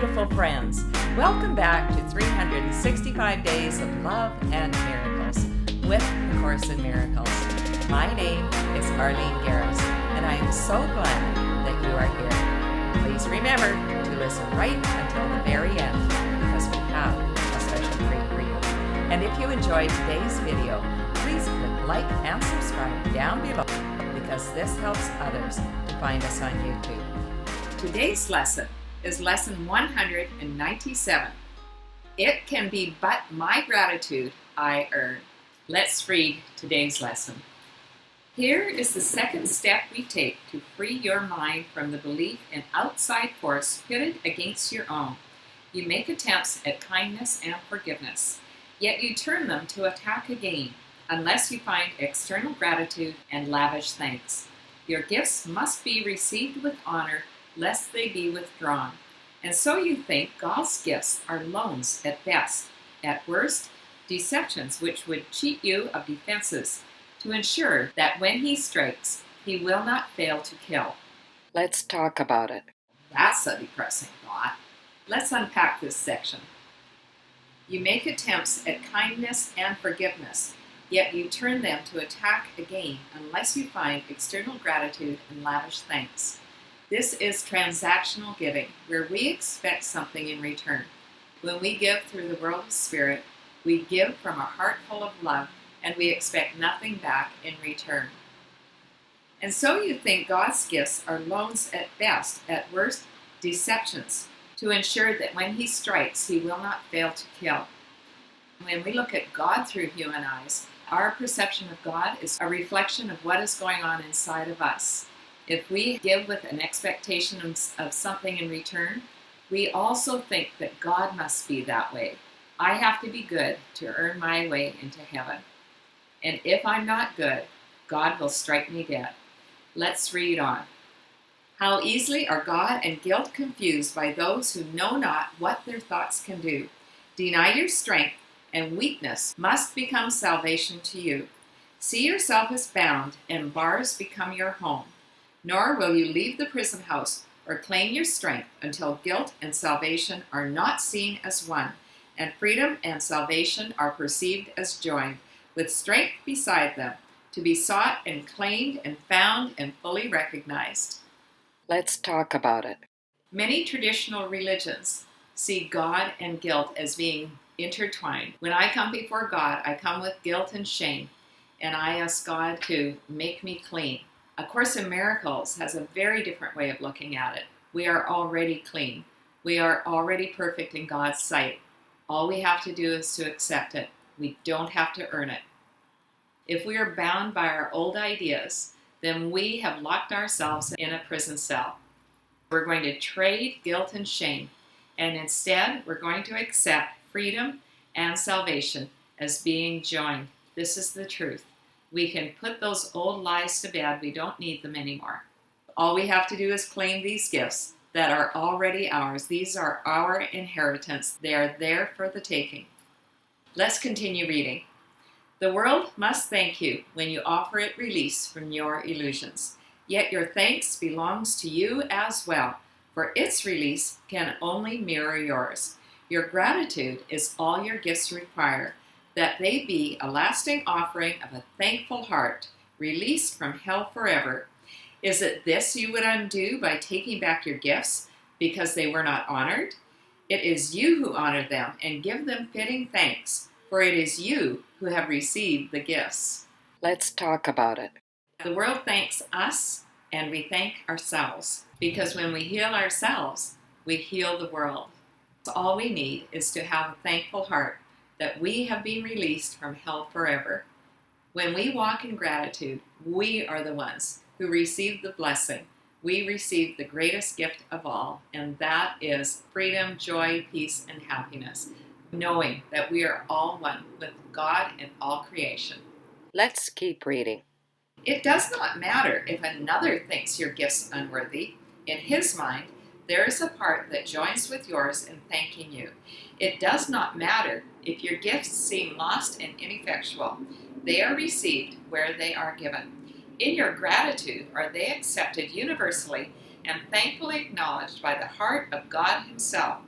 beautiful friends. Welcome back to 365 Days of Love and Miracles with the Course in Miracles. My name is Arlene Garris, and I am so glad that you are here. Please remember to listen right until the very end, because we have a special treat for you. And if you enjoyed today's video, please click like and subscribe down below, because this helps others to find us on YouTube. Today's lesson is lesson 197. It can be but my gratitude I earn. Let's read today's lesson. Here is the second step we take to free your mind from the belief in outside force pitted against your own. You make attempts at kindness and forgiveness, yet you turn them to attack again unless you find external gratitude and lavish thanks. Your gifts must be received with honor, lest they be withdrawn. And so you think God's gifts are loans at best, at worst, deceptions which would cheat you of defenses, to ensure that when He strikes, He will not fail to kill. Let's talk about it. That's a depressing thought. Let's unpack this section. You make attempts at kindness and forgiveness, yet you turn them to attack again unless you find external gratitude and lavish thanks. This is transactional giving, where we expect something in return. When we give through the world of spirit, we give from a heart full of love, and we expect nothing back in return. And so you think God's gifts are loans at best, at worst, deceptions, to ensure that when He strikes, He will not fail to kill. When we look at God through human eyes, our perception of God is a reflection of what is going on inside of us. If we give with an expectation of something in return, we also think that God must be that way. I have to be good to earn my way into heaven. And if I'm not good, God will strike me dead. Let's read on. How easily are God and guilt confused by those who know not what their thoughts can do. Deny your strength, and weakness must become salvation to you. See yourself as bound, and bars become your home. Nor will you leave the prison house or claim your strength until guilt and salvation are not seen as one, and freedom and salvation are perceived as joined, with strength beside them, to be sought and claimed and found and fully recognized. Let's talk about it. Many traditional religions see God and guilt as being intertwined. When I come before God, I come with guilt and shame, and I ask God to make me clean. A Course in Miracles has a very different way of looking at it. We are already clean. We are already perfect in God's sight. All we have to do is to accept it. We don't have to earn it. If we are bound by our old ideas, then we have locked ourselves in a prison cell. We're going to trade guilt and shame, and instead we're going to accept freedom and salvation as being joined. This is the truth. We can put those old lies to bed. We don't need them anymore. All we have to do is claim these gifts that are already ours. These are our inheritance. They are there for the taking. Let's continue reading. The world must thank you when you offer it release from your illusions. Yet your thanks belongs to you as well, for its release can only mirror yours. Your gratitude is all your gifts require, that they be a lasting offering of a thankful heart, released from hell forever. Is it this you would undo by taking back your gifts because they were not honored? It is you who honor them and give them fitting thanks, for it is you who have received the gifts. Let's talk about it. The world thanks us, and we thank ourselves, because when we heal ourselves, we heal the world. All we need is to have a thankful heart that we have been released from hell forever. When we walk in gratitude, we are the ones who receive the blessing. We receive the greatest gift of all, and that is freedom, joy, peace, and happiness, knowing that we are all one with God and all creation. Let's keep reading. It does not matter if another thinks your gifts unworthy. In his mind, there is a part that joins with yours in thanking you. It does not matter if your gifts seem lost and ineffectual. They are received where they are given. In your gratitude are they accepted universally and thankfully acknowledged by the heart of God Himself.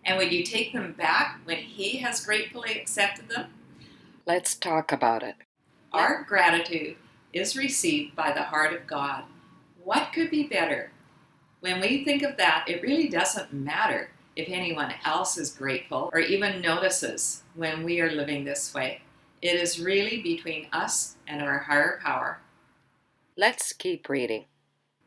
And would you take them back when He has gratefully accepted them? Let's talk about it. Our gratitude is received by the heart of God. What could be better? When we think of that, it really doesn't matter if anyone else is grateful or even notices when we are living this way. It is really between us and our higher power. Let's keep reading.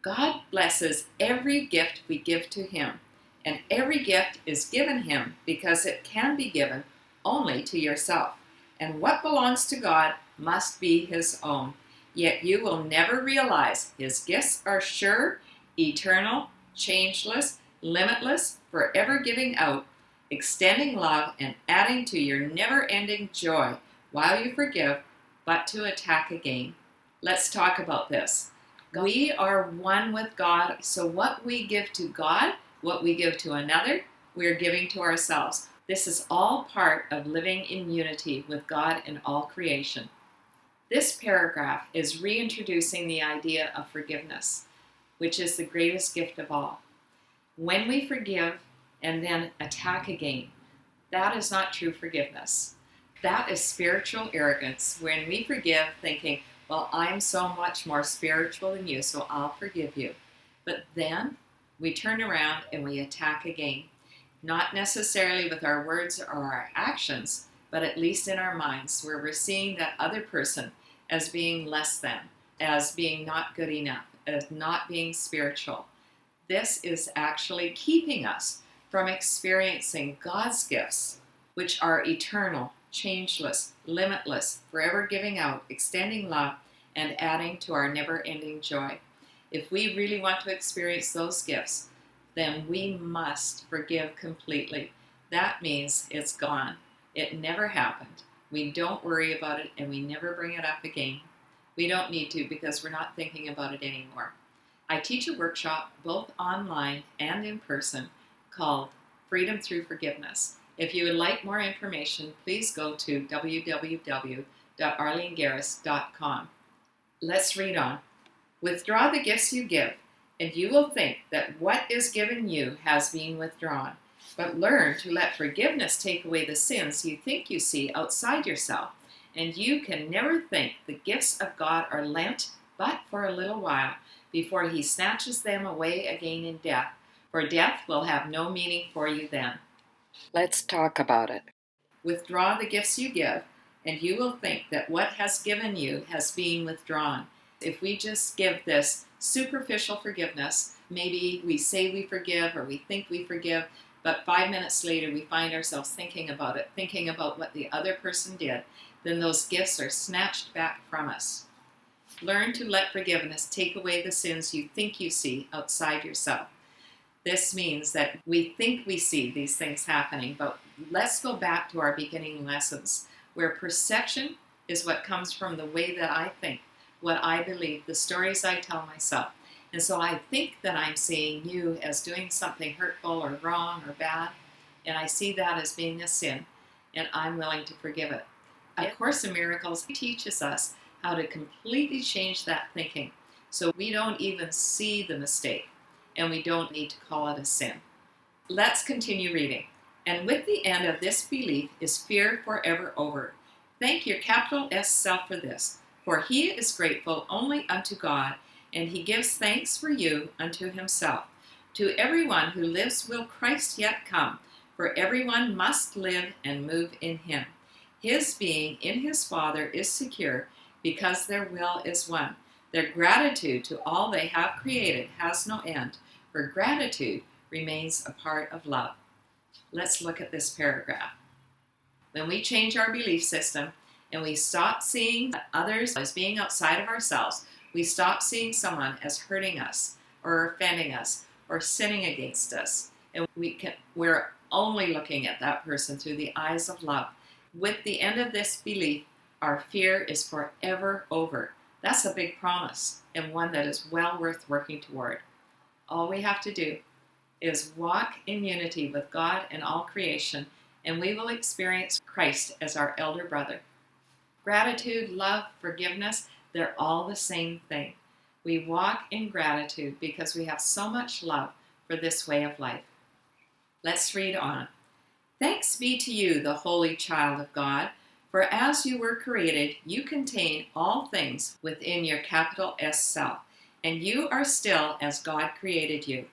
God blesses every gift we give to Him, and every gift is given Him because it can be given only to yourself. And what belongs to God must be His own. Yet you will never realize His gifts are sure, eternal, changeless, limitless, forever giving out, extending love, and adding to your never-ending joy while you forgive, but to attack again. Let's talk about this. We are one with God, so what we give to God, what we give to another, we are giving to ourselves. This is all part of living in unity with God and all creation. This paragraph is reintroducing the idea of forgiveness, which is the greatest gift of all. When we forgive and then attack again, that is not true forgiveness. That is spiritual arrogance when we forgive thinking, well, I'm so much more spiritual than you, so I'll forgive you. But then we turn around and we attack again. Not necessarily with our words or our actions, but at least in our minds, where we're seeing that other person as being less than, as being not good enough, as not being spiritual. This is actually keeping us from experiencing God's gifts, which are eternal, changeless, limitless, forever giving out, extending love, and adding to our never-ending joy. If we really want to experience those gifts, then we must forgive completely. That means it's gone. It never happened. We don't worry about it and we never bring it up again. We don't need to because we're not thinking about it anymore. I teach a workshop both online and in person called Freedom Through Forgiveness. If you would like more information, please go to www.arlenegarris.com. Let's read on. Withdraw the gifts you give, and you will think that what is given you has been withdrawn. But learn to let forgiveness take away the sins you think you see outside yourself, and you can never think the gifts of God are lent but for a little while, before He snatches them away again in death, for death will have no meaning for you then. Let's talk about it. Withdraw the gifts you give, and you will think that what has given you has been withdrawn. If we just give this superficial forgiveness, maybe we say we forgive or we think we forgive, but 5 minutes later we find ourselves thinking about it, thinking about what the other person did, then those gifts are snatched back from us. Learn to let forgiveness take away the sins you think you see outside yourself. This means that we think we see these things happening, but let's go back to our beginning lessons, where perception is what comes from the way that I think, what I believe, the stories I tell myself. And so I think that I'm seeing you as doing something hurtful or wrong or bad, and I see that as being a sin, and I'm willing to forgive it. A Course in Miracles teaches us how to completely change that thinking, so we don't even see the mistake, and we don't need to call it a sin. Let's continue reading. And with the end of this belief is fear forever over. Thank your capital S self for this, for he is grateful only unto God, and he gives thanks for you unto himself. To everyone who lives will Christ yet come, for everyone must live and move in him. His being in his Father is secure, because their will is one. Their gratitude to all they have created has no end, for gratitude remains a part of love. Let's look at this paragraph. When we change our belief system and we stop seeing others as being outside of ourselves, we stop seeing someone as hurting us or offending us or sinning against us, and we're only looking at that person through the eyes of love. With the end of this belief, our fear is forever over. That's a big promise, and one that is well worth working toward. All we have to do is walk in unity with God and all creation, and we will experience Christ as our elder brother. Gratitude, love, forgiveness, they're all the same thing. We walk in gratitude because we have so much love for this way of life. Let's read on. Thanks be to you, the holy child of God, for as you were created, you contain all things within your capital S self, and you are still as God created you,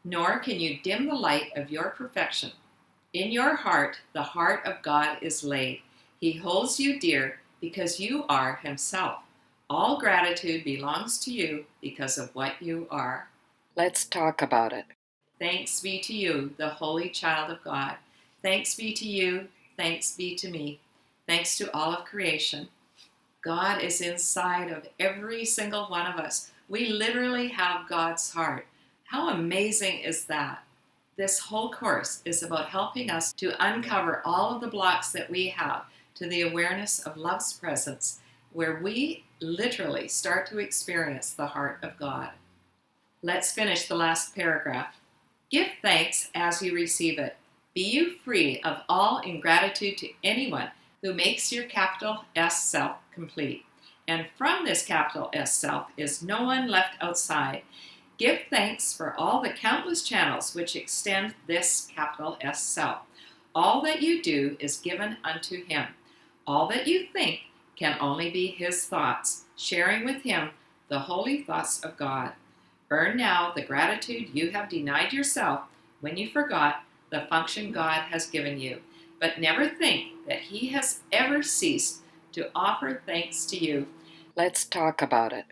nor can you dim the light of your perfection. In your heart, the heart of God is laid. He holds you dear because you are Himself. All gratitude belongs to you because of what you are. Let's talk about it. Thanks be to you, the holy child of God. Thanks be to you. Thanks be to me. Thanks to all of creation. God is inside of every single one of us. We literally have God's heart. How amazing is that? This whole course is about helping us to uncover all of the blocks that we have to the awareness of love's presence, where we literally start to experience the heart of God. Let's finish the last paragraph. Give thanks as you receive it. Be you free of all ingratitude to anyone who makes your capital S self complete. And from this capital S self is no one left outside. Give thanks for all the countless channels which extend this capital S self. All that you do is given unto Him. All that you think can only be His thoughts, sharing with Him the holy thoughts of God. Earn now the gratitude you have denied yourself when you forgot the function God has given you, but never think that He has ever ceased to offer thanks to you. Let's talk about it.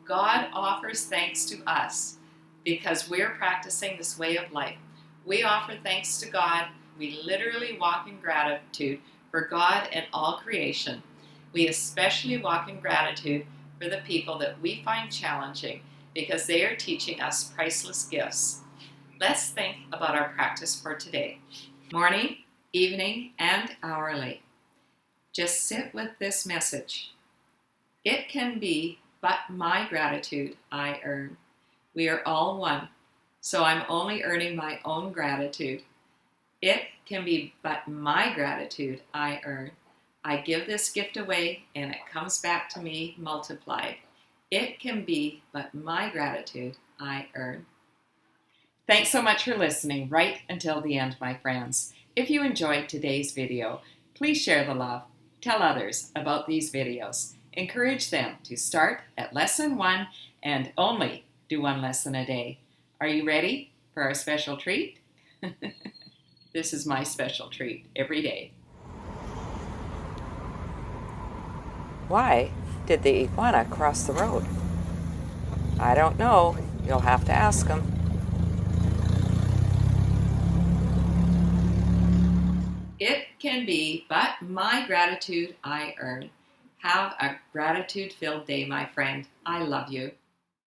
God offers thanks to us because we're practicing this way of life. We offer thanks to God. We literally walk in gratitude for God and all creation. We especially walk in gratitude for the people that we find challenging because they are teaching us priceless gifts. Let's think about our practice for today. Morning, evening, and hourly. Just sit with this message. It can be but my gratitude I earn. We are all one, so I'm only earning my own gratitude. It can be but my gratitude I earn. I give this gift away and it comes back to me multiplied. It can be but my gratitude I earn. Thanks so much for listening right until the end, my friends. If you enjoyed today's video, please share the love. Tell others about these videos. Encourage them to start at lesson 1 and only do 1 lesson a day. Are you ready for our special treat? This is my special treat every day. Why did the iguana cross the road? I don't know. You'll have to ask him. It can be but my gratitude I earn. Have a gratitude-filled day, my friend. I love you.